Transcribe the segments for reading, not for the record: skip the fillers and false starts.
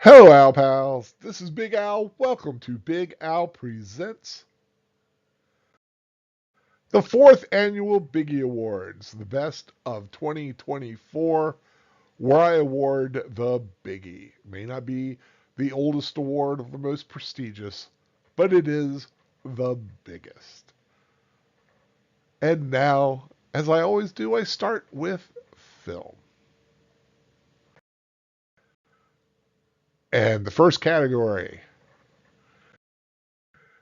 Hello, Al Pals. This is Big Al. Welcome to Big Al Presents the fourth annual Biggie Awards, the best of 2024, where I award the Biggie. It may not be the oldest award or the most prestigious, but it is the biggest. And now, as I always do, I start with film. And the first category,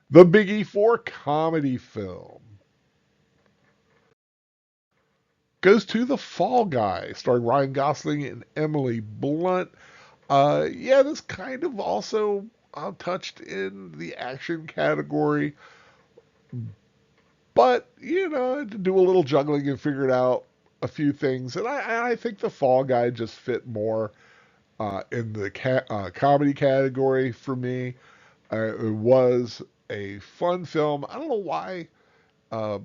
the Biggie for comedy film, goes to The Fall Guy, starring Ryan Gosling and Emily Blunt. Yeah, this kind of also touched in the action category, but I had to do a little juggling and figured out a few things, and I think The Fall Guy just fit more in the comedy category for me. It was a fun film. I don't know why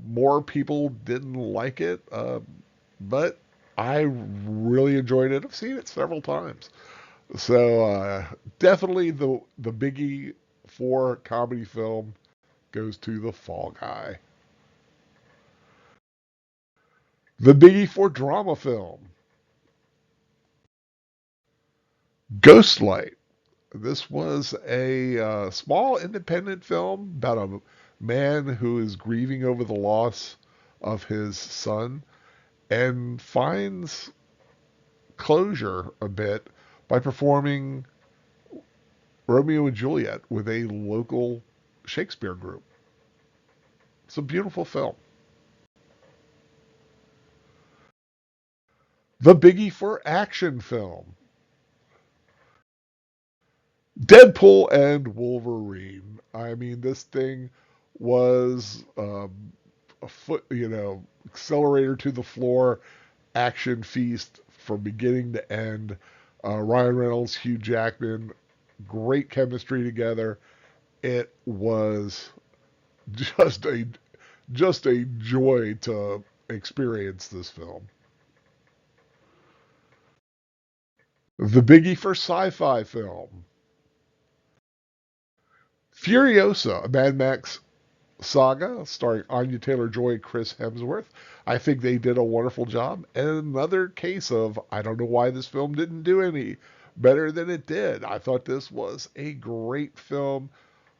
more people didn't like it, but I really enjoyed it. I've seen it several times. So definitely the biggie for comedy film goes to The Fall Guy. The biggie for drama film, Ghostlight. This was a small independent film about a man who is grieving over the loss of his son and finds closure a bit by performing Romeo and Juliet with a local Shakespeare group. It's a beautiful film. The biggie for action film, Deadpool and Wolverine. I mean, this thing was a foot, accelerator to the floor, action feast from beginning to end. Ryan Reynolds, Hugh Jackman, great chemistry together. It was just a joy to experience this film. The biggie for sci-fi film, Furiosa, a Mad Max saga starring Anya Taylor-Joy, Chris Hemsworth. I think they did a wonderful job. And another case of I don't know why this film didn't do any better than it did. I thought this was a great film,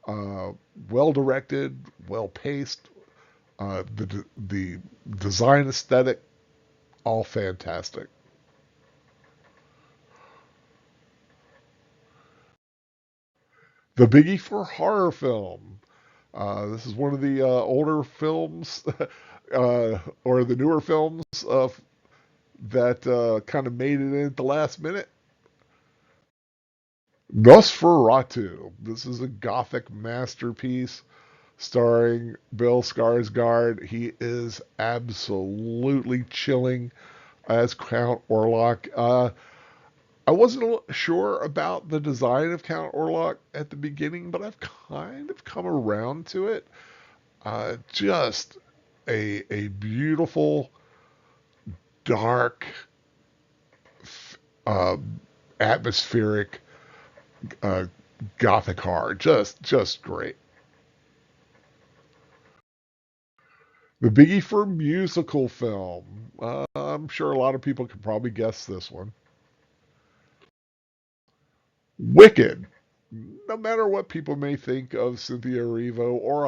uh, well directed, well paced. The design aesthetic, all fantastic. The biggie for horror film. This is one of the older films, or the newer films that kind of made it in at the last minute. Nosferatu. This is a gothic masterpiece starring Bill Skarsgård. He is absolutely chilling as Count Orlok. I wasn't sure about the design of Count Orlok at the beginning, but I've kind of come around to it. Just a beautiful, dark, uh, atmospheric uh, gothic horror. Just great. The biggie for musical film. I'm sure a lot of people could probably guess this one. Wicked. No matter what people may think of Cynthia Erivo or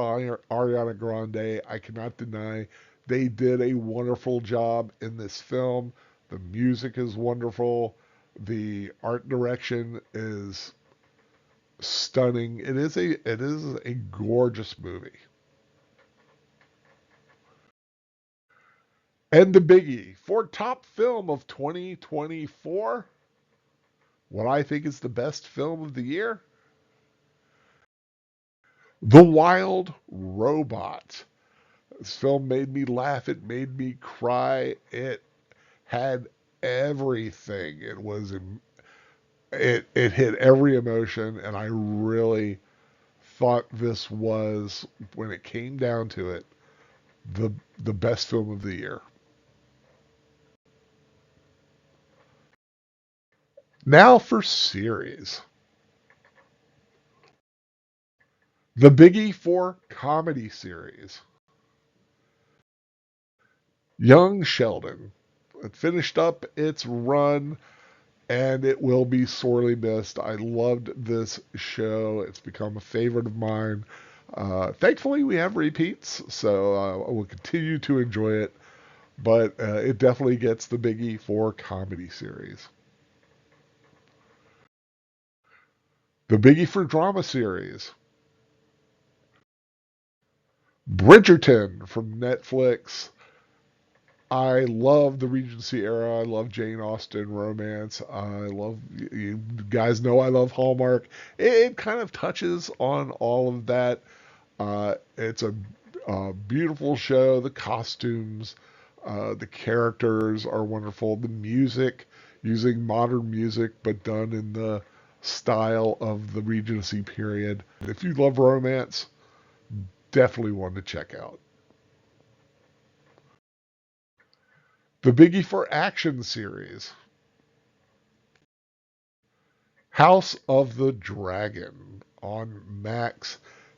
Ariana Grande, I cannot deny they did a wonderful job in this film. The music is wonderful. The art direction is stunning. It is a gorgeous movie. And the biggie for top film of 2024, what I think is the best film of the year, The Wild Robot. This film made me laugh. It made me cry. It had everything. It hit every emotion, and I really thought this was, when it came down to it, the the best film of the year. Now for series. The Biggie 4 comedy series. Young Sheldon. It finished up its run and it will be sorely missed. I loved this show. It's become a favorite of mine. Thankfully, we have repeats, so I will continue to enjoy it. But it definitely gets the Biggie for comedy series. The Biggie for drama series. Bridgerton from Netflix. I love the Regency era. I love Jane Austen romance. I love, you guys know I love Hallmark. It kind of touches on all of that. It's a beautiful show. The costumes, the characters are wonderful. The music, using modern music but done in the style of the Regency period. If you love romance, definitely one to check out. The Biggie for Action series. House of the Dragon on Max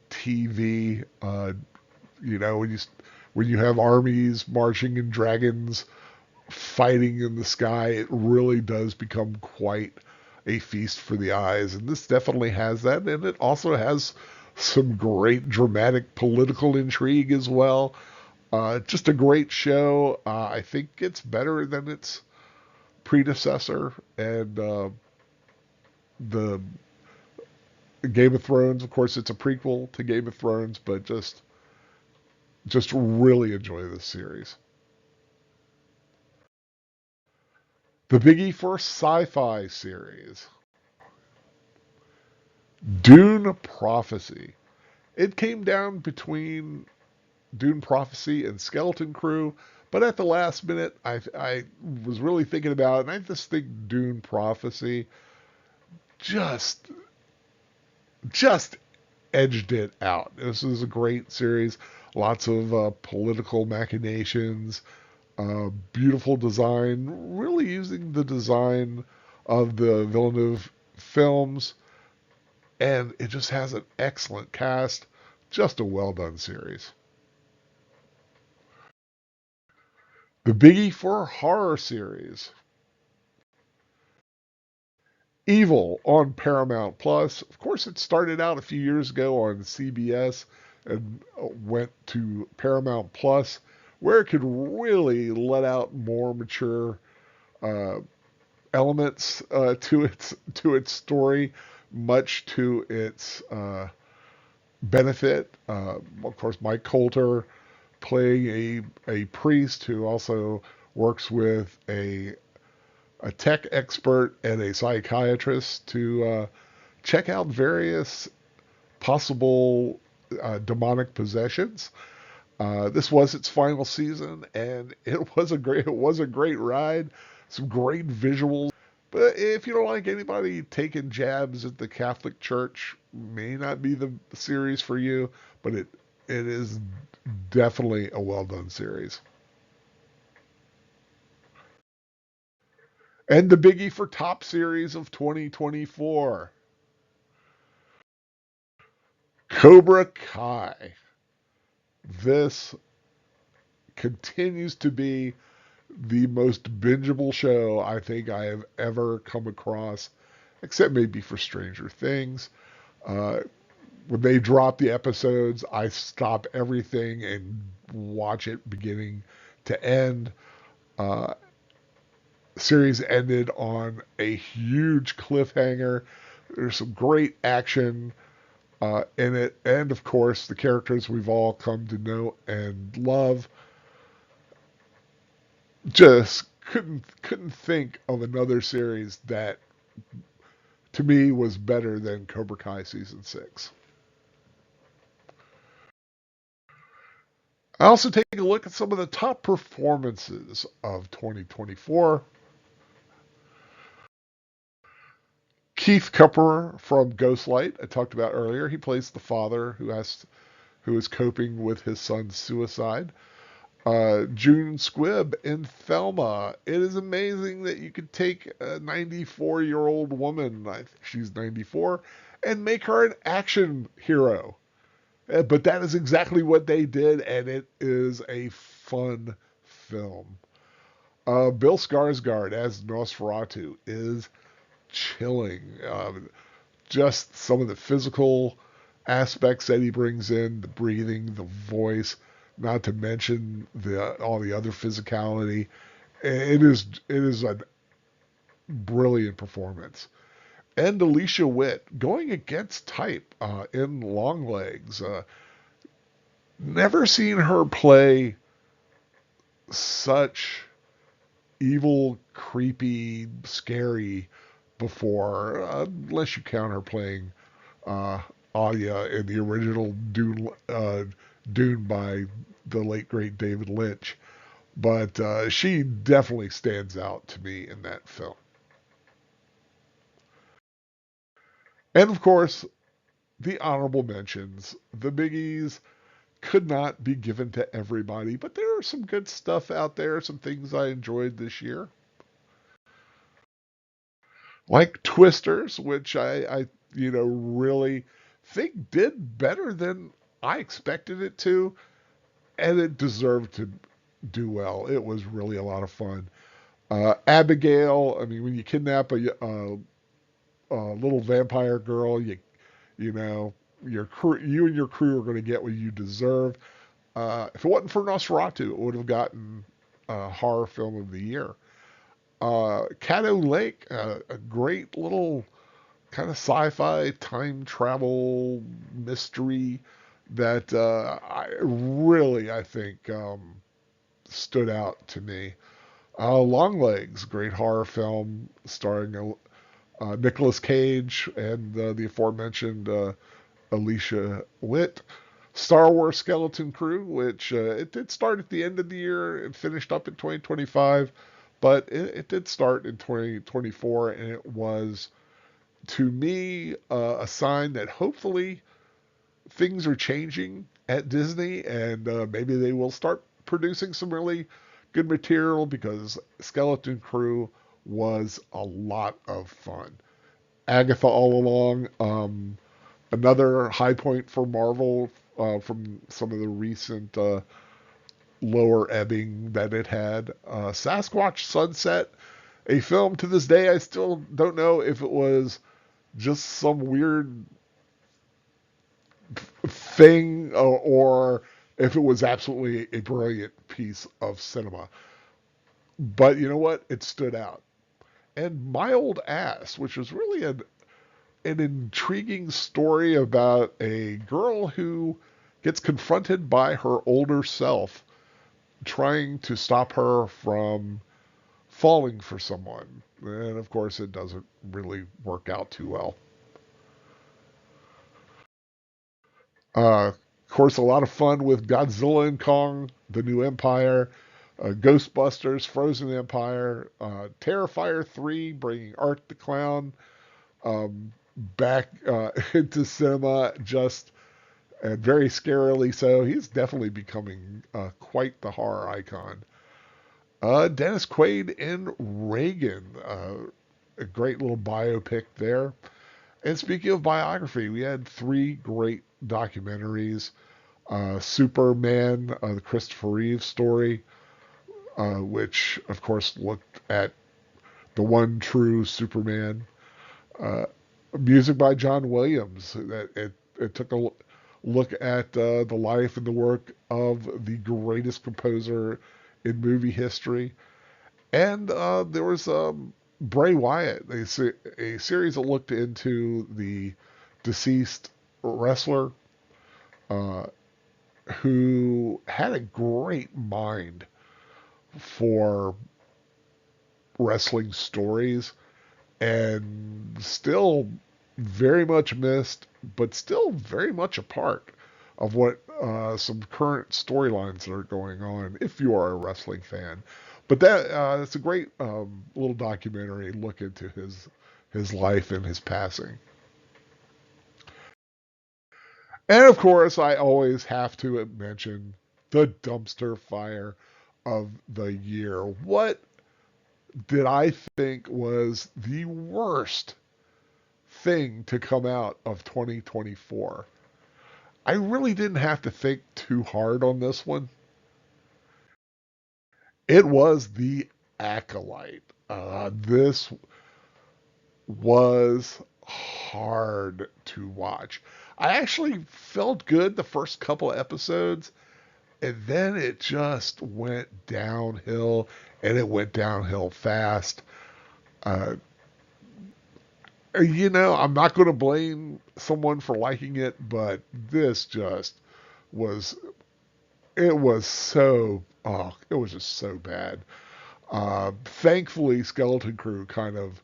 TV. You know, when you have armies marching and dragons fighting in the sky, it really does become quite a feast for the eyes. And this definitely has that. And it also has some great dramatic political intrigue as well. Just a great show. I think it's better than its predecessor. And the Game of Thrones, of course, it's a prequel to Game of Thrones, but just really enjoy this series. The Biggie for Sci-Fi series. Dune Prophecy. It came down between Dune Prophecy and Skeleton Crew, but at the last minute, I was really thinking about it, and I just think Dune Prophecy just just edged it out. This is a great series, lots of political machinations, beautiful design, really using the design of the Villeneuve films, and it just has an excellent cast. Just a well done series. The Biggie for Horror series. Evil on Paramount Plus. Of course, it started out a few years ago on CBS and went to Paramount Plus, where it could really let out more mature uh, elements to its story, much to its benefit. Of course, Mike Coulter playing a priest who also works with a tech expert and a psychiatrist to check out various possible demonic possessions. This was its final season, and it was a great ride. Some great visuals. But if you don't like anybody taking jabs at the Catholic Church, may not be the series for you. But it is definitely a well done series. And the biggie for top series of 2024, Cobra Kai. This continues to be the most bingeable show I think I have ever come across, except maybe for Stranger Things. Uh, when they drop the episodes, I stop everything and watch it beginning to end. Uh, series ended on a huge cliffhanger. There's some great action in it, and of course the characters we've all come to know and love. Just couldn't think of another series that to me was better than Cobra Kai season 6. I also take a look at some of the top performances of 2024. Keith Cooper from Ghostlight, I talked about earlier. He plays the father who is coping with his son's suicide. June Squibb in Thelma. It is amazing that you could take a 94-year-old woman, I think she's 94, and make her an action hero. But that is exactly what they did, and it is a fun film. Bill Skarsgård as Nosferatu is chilling. Just some of the physical aspects that he brings in, the breathing, the voice, not to mention the all the other physicality. It is a brilliant performance. And Alicia Witt going against type in Long Legs. Never seen her play such evil, creepy, scary before, unless you count her playing uh, Anya in the original Dune by the late great David Lynch. But she definitely stands out to me in that film. And of course, the honorable mentions, the biggies, could not be given to everybody, but there are some good stuff out there, some things I enjoyed this year. Like Twisters, which I really think did better than I expected it to, and it deserved to do well. It was really a lot of fun. Abigail, I mean, when you kidnap a little vampire girl, you know you and your crew are going to get what you deserve. If it wasn't for Nosferatu, it would have gotten horror film of the year. Caddo Lake, a great little kind of sci-fi time travel mystery that I think stood out to me. Longlegs, great horror film starring Nicolas Cage and the aforementioned Alicia Witt. Star Wars Skeleton Crew, which it did start at the end of the year and finished up in 2025, but it did start in 2024, and it was, to me, a sign that hopefully things are changing at Disney, and maybe they will start producing some really good material because Skeleton Crew was a lot of fun. Agatha All Along, another high point for Marvel from some of the recent lower ebbing that it had. Sasquatch Sunset, a film to this day I still don't know if it was just some weird thing or if it was absolutely a brilliant piece of cinema. But you know what? It stood out. And My Old Ass, which was really an intriguing story about a girl who gets confronted by her older self trying to stop her from falling for someone. And of course, it doesn't really work out too well. Of course, a lot of fun with Godzilla and Kong, The New Empire, Ghostbusters, Frozen Empire, Terrifier 3, bringing Art the Clown back into cinema, just and very scarily so. He's definitely becoming quite the horror icon. Dennis Quaid in Reagan, a great little biopic there. And speaking of biography, we had three great documentaries. Superman, the Christopher Reeve story, which of course looked at the one true Superman. Uh, Music by John Williams. It took a look at the life and the work of the greatest composer in movie history. And there was Bray Wyatt, a series that looked into the deceased wrestler uh, who had a great mind for wrestling stories and still very much missed, but still very much a part of what some current storylines that are going on. If you are a wrestling fan, but that's a great little documentary look into his life and his passing. And of course, I always have to mention the dumpster fire of the year. What did I think was the worst thing to come out of 2024? I really didn't have to think too hard on this one. It was The Acolyte. This was hard to watch. I actually felt good the first couple of episodes, and then it just went downhill, and it went downhill fast. Uh, I'm not going to blame someone for liking it, but this just was, it was so, oh, it was just so bad. Thankfully, Skeleton Crew kind of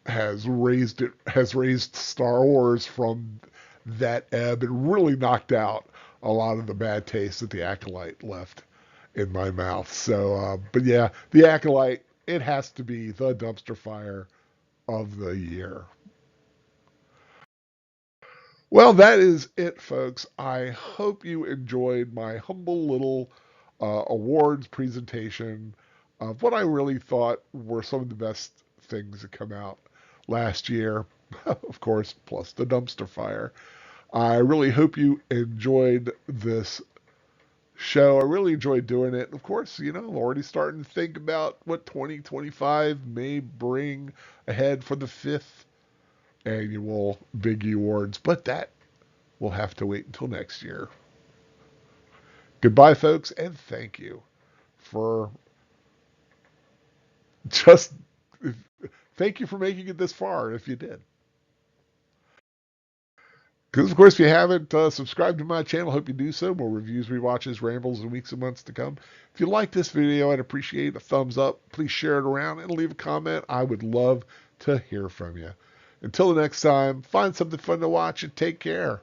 has raised Star Wars from that ebb and really knocked out a lot of the bad taste that the Acolyte left in my mouth. So, but yeah, the Acolyte, it has to be the dumpster fire of the year. Well, that is it, folks. I hope you enjoyed my humble little awards presentation of what I really thought were some of the best things that come out last year. Of course, plus the dumpster fire. I really hope you enjoyed this show. I really enjoyed doing it. Of course, I'm already starting to think about what 2025 may bring ahead for the fifth annual Biggie Awards, but that will have to wait until next year. Goodbye, folks, and thank you for just thank you for making it this far if you did. Because, of course, if you haven't subscribed to my channel, hope you do so. More reviews, rewatches, rambles in weeks and months to come. If you like this video, I'd appreciate a thumbs up. Please share it around and leave a comment. I would love to hear from you. Until the next time, find something fun to watch and take care.